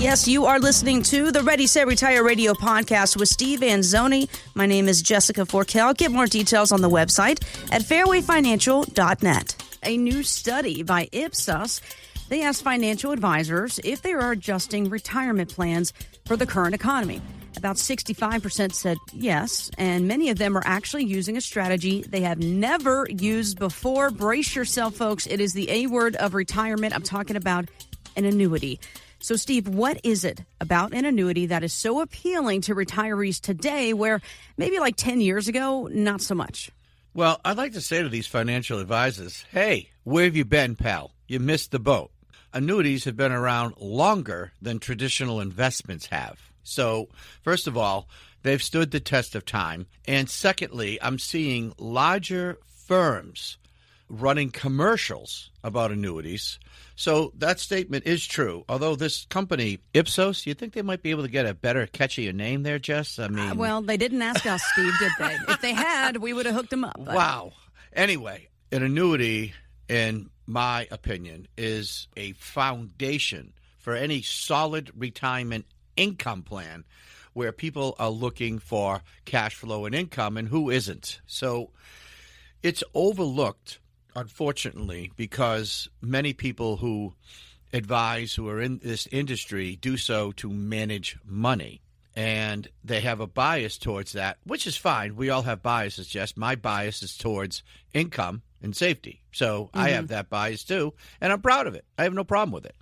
Yes, you are listening to the Ready, Set, Retire radio podcast with Steve Anzuoni. My name is Jessica Forkel. Get more details on the website at fairwayfinancial.net. A new study by Ipsos, they asked financial advisors if they are adjusting retirement plans for the current economy. About 65% said yes, and many of them are actually using a strategy they have never used before. Brace yourself, folks. It is the A word of retirement. I'm talking about an annuity. So, Steve, what is it about an annuity that is so appealing to retirees today where maybe like 10 years ago, not so much? Well, I'd like to say to these financial advisors, hey, where have you been, pal? You missed the boat. Annuities have been around longer than traditional investments have. So, first of all, they've stood the test of time. And secondly, I'm seeing larger firms running commercials about annuities. So that statement is true. Although this company, Ipsos, you think they might be able to get a better, catchier name there, Jess? I mean, well, they didn't ask us, Steve, did they? If they had, we would have hooked them up. But... Wow. Anyway, an annuity, in my opinion, is a foundation for any solid retirement income plan where people are looking for cash flow and income, and who isn't? So it's overlooked, unfortunately, because many people who advise, who are in this industry, do so to manage money. And they have a bias towards that, which is fine. We all have biases, Jess. My bias is towards income and safety. So I have that bias too, and I'm proud of it. I have no problem with it.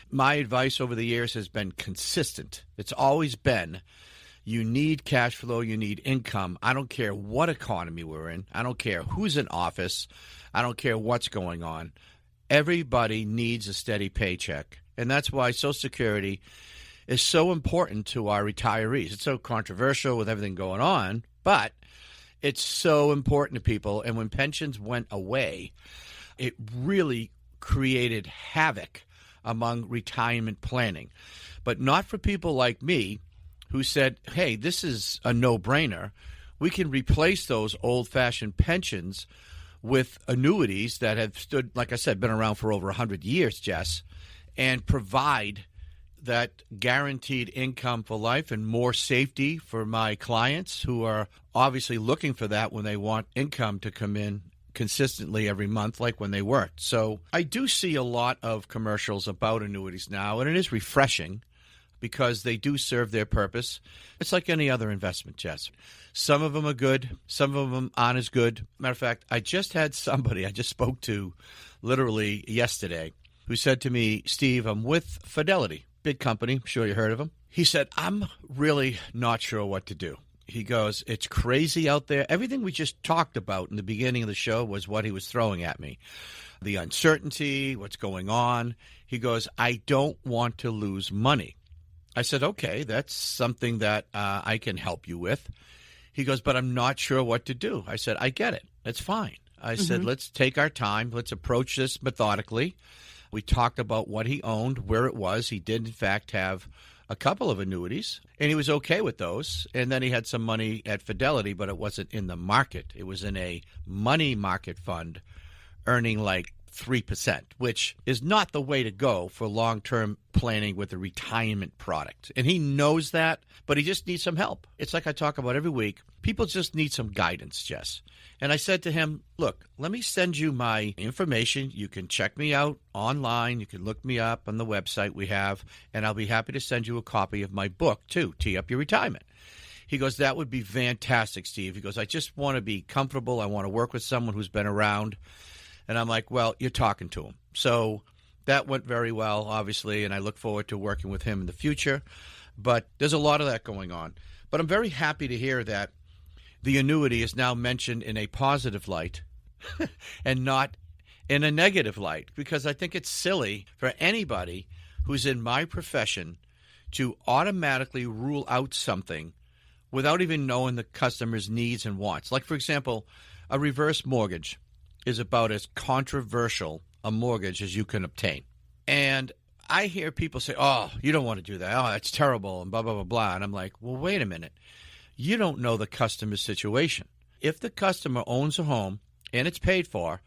My advice over the years has been consistent. It's always been, you need cash flow, you need income. I don't care what economy we're in. I don't care who's in office. I don't care what's going on. Everybody needs a steady paycheck. And that's why Social Security is so important to our retirees. It's so controversial with everything going on, but it's so important to people. And when pensions went away, it really created havoc among retirement planning. But not for people like me who said, hey, this is a no-brainer. We can replace those old-fashioned pensions with annuities that have stood, like I said, been around for over 100 years, Jess, and provide that guaranteed income for life and more safety for my clients who are obviously looking for that when they want income to come in consistently every month, like when they worked. So I do see a lot of commercials about annuities now, and it is refreshing because they do serve their purpose. It's like any other investment, Jess. Some of them are good. Some of them aren't as good. Matter of fact, I just had somebody I just spoke to literally yesterday who said to me, Steve, I'm with Fidelity, big company. I'm sure you heard of them. He said, I'm really not sure what to do. He goes, it's crazy out there. Everything we just talked about in the beginning of the show was what he was throwing at me. The uncertainty, what's going on. He goes, I don't want to lose money. I said, okay, that's something that I can help you with. He goes, but I'm not sure what to do. I said, I get it. That's fine. I said, let's take our time. Let's approach this methodically. We talked about what he owned, where it was. He did, in fact, have a couple of annuities, and he was okay with those. And then he had some money at Fidelity, but it wasn't in the market. It was in a money market fund earning like 3%, which is not the way to go for long-term planning with a retirement product. And he knows that, but he just needs some help. It's like I talk about every week. People just need some guidance, Jess. And I said to him, look, let me send you my information. You can check me out online. You can look me up on the website we have, and I'll be happy to send you a copy of my book, too, Tee Up Your Retirement. He goes, that would be fantastic, Steve. He goes, I just want to be comfortable. I want to work with someone who's been around. And I'm like, well, you're talking to him. So that went very well, obviously, and I look forward to working with him in the future. But there's a lot of that going on. But I'm very happy to hear that the annuity is now mentioned in a positive light and not in a negative light, because I think it's silly for anybody who's in my profession to automatically rule out something without even knowing the customer's needs and wants. Like, for example, a reverse mortgage is about as controversial a mortgage as you can obtain. And I hear people say, oh, you don't want to do that. Oh, that's terrible, and blah, blah, blah, blah. And I'm like, well, wait a minute. You don't know the customer's situation. If the customer owns a home and it's paid for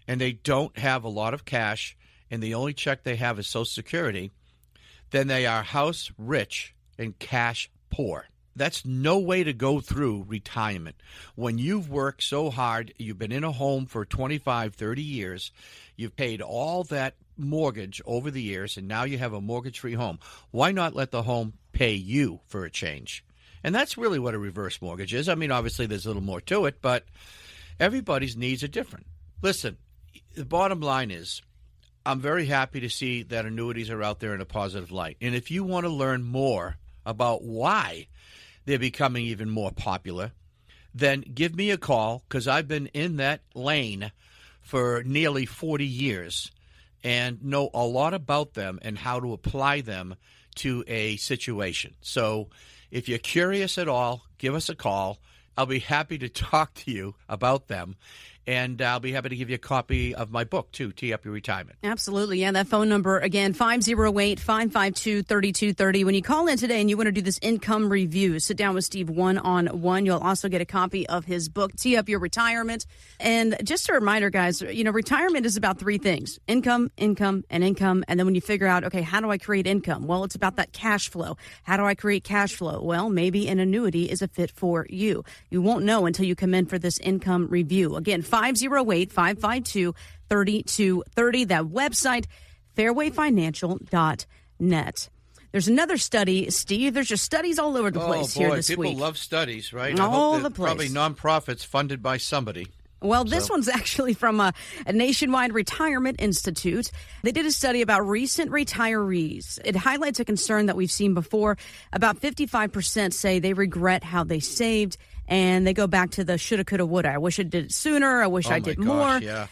and they don't have a lot of cash and the only check they have is Social Security, then they are house rich and cash poor. That's no way to go through retirement. When you've worked so hard, you've been in a home for 25, 30 years, you've paid all that mortgage over the years, and now you have a mortgage-free home. Why not let the home pay you for a change? And that's really what a reverse mortgage is. I mean, obviously there's a little more to it, but everybody's needs are different. Listen, the bottom line is, I'm very happy to see that annuities are out there in a positive light. And if you want to learn more about why they're becoming even more popular, then give me a call, because I've been in that lane for nearly 40 years and know a lot about them and how to apply them to a situation. So if you're curious at all, give us a call. I'll be happy to talk to you about them. And I'll be happy to give you a copy of my book, too, Tee Up Your Retirement. Absolutely. Yeah, that phone number, again, 508-552-3230. When you call in today and you want to do this income review, sit down with Steve one-on-one. You'll also get a copy of his book, Tee Up Your Retirement. And just a reminder, guys, retirement is about three things: income, income, and income. And then when you figure out, okay, how do I create income? Well, it's about that cash flow. How do I create cash flow? Well, maybe an annuity is a fit for you. You won't know until you come in for this income review. Again, 508-552-3230. That website, fairwayfinancial.net. There's another study, Steve. There's just studies all over the place here this week. People love studies, right? All the place. Probably nonprofits funded by somebody. Well, this one's actually from a nationwide retirement institute. They did a study about recent retirees. It highlights a concern that we've seen before. About 55% say they regret how they saved, and they go back to the shoulda, coulda, woulda. I wish I did it sooner. I wish I did more. Yeah.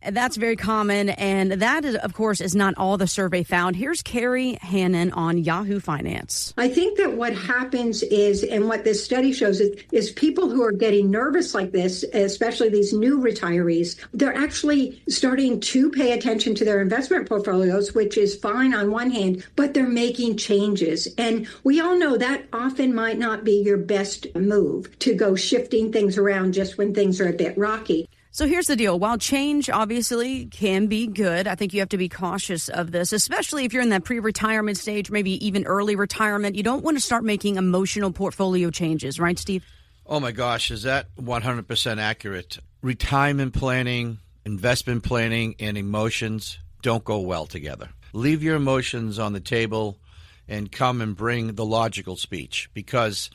And that's very common, and that, is, of course, is not all the survey found. Here's Carrie Hannon on Yahoo Finance. I think that what happens is, and what this study shows is people who are getting nervous like this, especially these new retirees, they're actually starting to pay attention to their investment portfolios, which is fine on one hand, but they're making changes. And we all know that often might not be your best move, to go shifting things around just when things are a bit rocky. So here's the deal. While change obviously can be good, I think you have to be cautious of this, especially if you're in that pre-retirement stage, maybe even early retirement. You don't want to start making emotional portfolio changes, right, Steve? Oh, my gosh. Is that 100% accurate? Retirement planning, investment planning, and emotions don't go well together. Leave your emotions on the table and come and bring the logical speech, because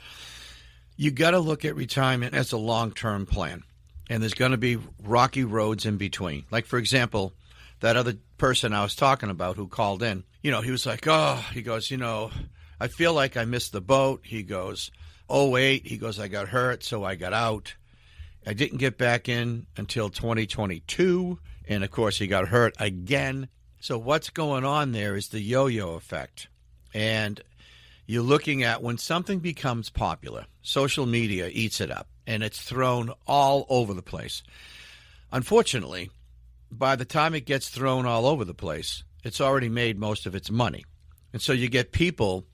you got to look at retirement as a long-term plan. And there's going to be rocky roads in between. Like, for example, that other person I was talking about who called in, he was like, he goes, I feel like I missed the boat. He goes, 08, he goes, I got hurt, so I got out. I didn't get back in until 2022. And, of course, he got hurt again. So what's going on there is the yo-yo effect. And you're looking at when something becomes popular, social media eats it up. And it's thrown all over the place. Unfortunately, by the time it gets thrown all over the place, it's already made most of its money. And so you get people,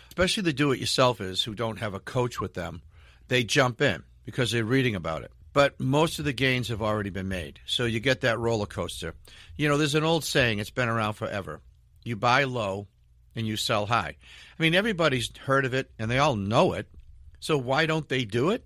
especially the do-it-yourselfers who don't have a coach with them, they jump in because they're reading about it. But most of the gains have already been made. So you get that roller coaster. There's an old saying, it's been around forever. You buy low and you sell high. I mean, everybody's heard of it and they all know it. So why don't they do it?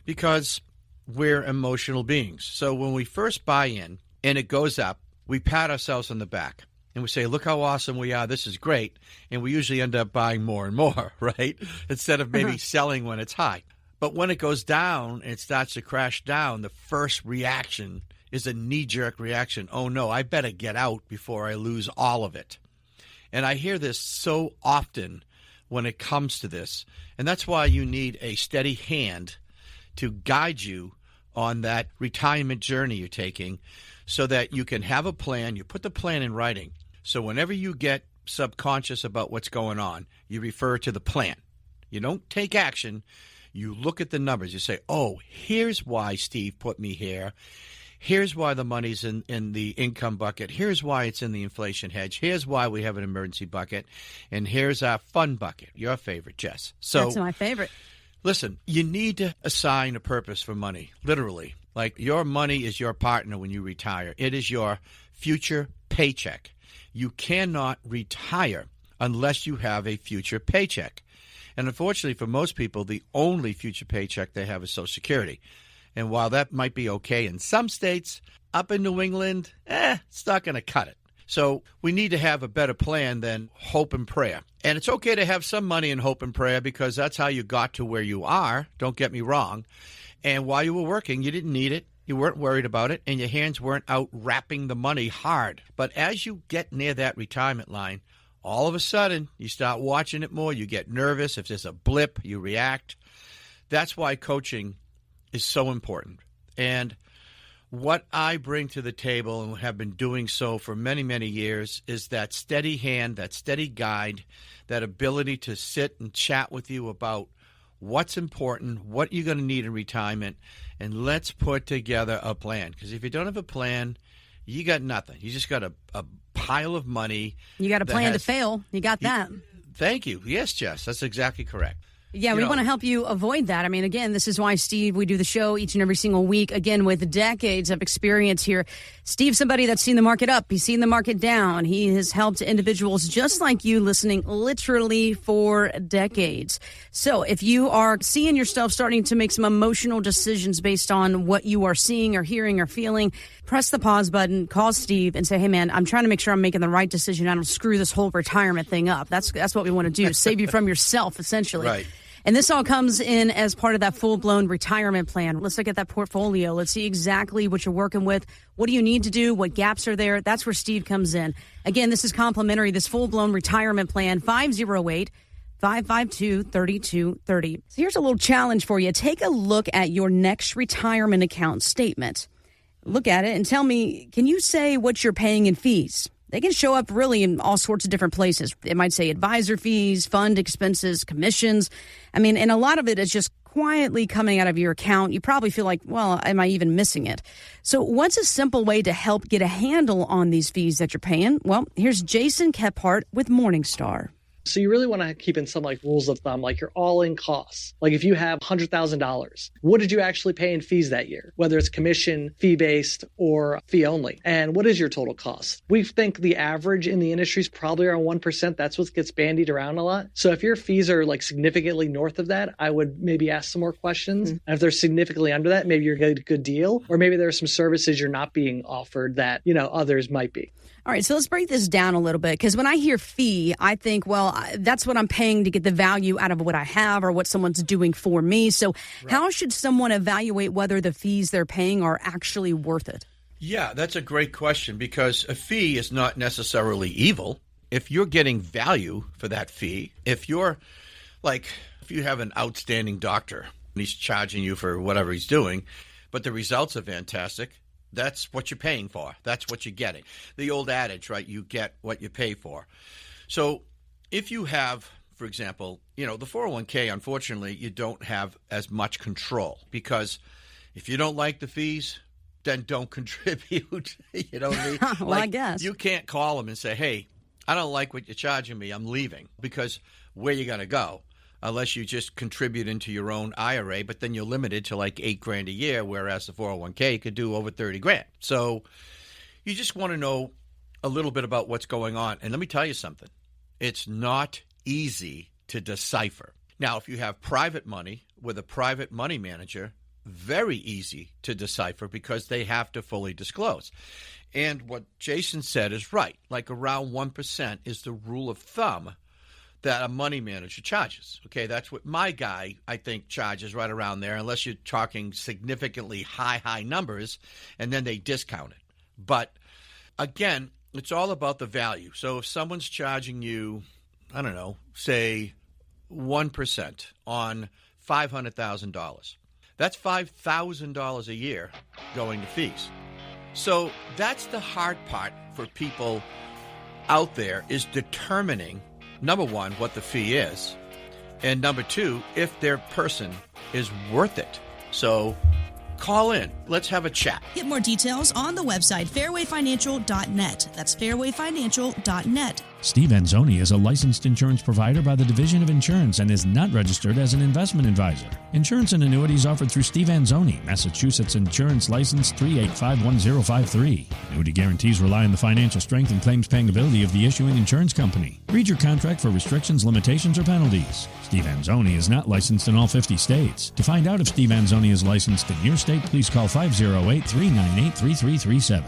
Because we're emotional beings. So when we first buy in and it goes up, we pat ourselves on the back and we say, look how awesome we are. This is great. And we usually end up buying more and more, right? Instead of maybe selling when it's high. But when it goes down and it starts to crash down, the first reaction is a knee-jerk reaction. Oh, no, I better get out before I lose all of it. And I hear this so often when it comes to this. And that's why you need a steady hand to guide you on that retirement journey you're taking, so that you can have a plan. You put the plan in writing. So whenever you get subconscious about what's going on, you refer to the plan. You don't take action. You look at the numbers. You say, oh, here's why Steve put me here. Here's why the money's in the income bucket. Here's why it's in the inflation hedge. Here's why we have an emergency bucket. And here's our fun bucket, your favorite, Jess. So that's my favorite. Listen, you need to assign a purpose for money, literally. Like, your money is your partner when you retire. It is your future paycheck. You cannot retire unless you have a future paycheck. And unfortunately for most people, the only future paycheck they have is Social Security. And while that might be okay in some states, up in New England, it's not going to cut it. So we need to have a better plan than hope and prayer. And it's okay to have some money in hope and prayer because that's how you got to where you are. Don't get me wrong. And while you were working, you didn't need it. You weren't worried about it, and your hands weren't out wrapping the money hard. But as you get near that retirement line, all of a sudden, you start watching it more. You get nervous. If there's a blip, you react. That's why coaching is so important. And what I bring to the table and have been doing so for many, many years is that steady hand, that steady guide, that ability to sit and chat with you about what's important, what you're going to need in retirement, and let's put together a plan. Because if you don't have a plan, you got nothing. You just got a pile of money. You got a plan to fail. You got that. Thank you. Yes, Jess, that's exactly correct. Yeah, we want to help you avoid that. I mean, again, this is why, Steve, we do the show each and every single week, again, with decades of experience here. Steve's somebody that's seen the market up. He's seen the market down. He has helped individuals just like you listening literally for decades. So if you are seeing yourself starting to make some emotional decisions based on what you are seeing or hearing or feeling, press the pause button, call Steve and say, hey, man, I'm trying to make sure I'm making the right decision. I don't screw this whole retirement thing up. That's what we want to do, save you from yourself, essentially. Right. And this all comes in as part of that full-blown retirement plan. Let's look at that portfolio. Let's see exactly what you're working with. What do you need to do? What gaps are there? That's where Steve comes in. Again, this is complimentary, this full-blown retirement plan, 508-552-3230. So here's a little challenge for you. Take a look at your next retirement account statement. Look at it and tell me, can you say what you're paying in fees? They can show up really in all sorts of different places. It might say advisor fees, fund expenses, commissions. I mean, and a lot of it is just quietly coming out of your account. You probably feel like, well, am I even missing it? So what's a simple way to help get a handle on these fees that you're paying? Well, here's Jason Kephart with Morningstar. So you really want to keep in some rules of thumb, like your all-in costs. Like if you have $100,000, what did you actually pay in fees that year? Whether it's commission, fee-based, or fee only. And what is your total cost? We think the average in the industry is probably around 1%. That's what gets bandied around a lot. So if your fees are significantly north of that, I would maybe ask some more questions. And if they're significantly under that, maybe you're getting a good deal, or maybe there are some services you're not being offered that, others might be. All right, so let's break this down a little bit, because when I hear fee, I think, well, that's what I'm paying to get the value out of what I have or what someone's doing for me. So How should someone evaluate whether the fees they're paying are actually worth it? Yeah, that's a great question, because a fee is not necessarily evil. If you're getting value for that fee, if you have an outstanding doctor and he's charging you for whatever he's doing, but the results are fantastic, that's what you're paying for. That's what you're getting. The old adage, right? You get what you pay for. So if you have, for example, the 401k, unfortunately, you don't have as much control, because if you don't like the fees, then don't contribute. You know what I mean? Well, I guess. You can't call them and say, hey, I don't like what you're charging me. I'm leaving. Because where you going to go? Unless you just contribute into your own IRA, but then you're limited to $8,000 a year, whereas the 401k could do over $30,000. So you just want to know a little bit about what's going on. And let me tell you something. It's not easy to decipher. Now, if you have private money with a private money manager, very easy to decipher, because they have to fully disclose. And what Jason said is right. Around 1% is the rule of thumb that a money manager charges. Okay, that's what my guy, I think, charges, right around there, unless you're talking significantly high numbers, and then they discount it. But again, it's all about the value. So if someone's charging you, I don't know, say 1% on $500,000, that's $5,000 a year going to fees. So that's the hard part for people out there, is determining, number one, what the fee is, and number two, if their person is worth it. So call in. Let's have a chat. Get more details on the website, fairwayfinancial.net. That's fairwayfinancial.net. Steve Anzuoni is a licensed insurance provider by the Division of Insurance and is not registered as an investment advisor. Insurance and annuities offered through Steve Anzuoni, Massachusetts Insurance License 3851053. Annuity guarantees rely on the financial strength and claims-paying ability of the issuing insurance company. Read your contract for restrictions, limitations, or penalties. Steve Anzuoni is not licensed in all 50 states. To find out if Steve Anzuoni is licensed in your state, please call 508-398-3337.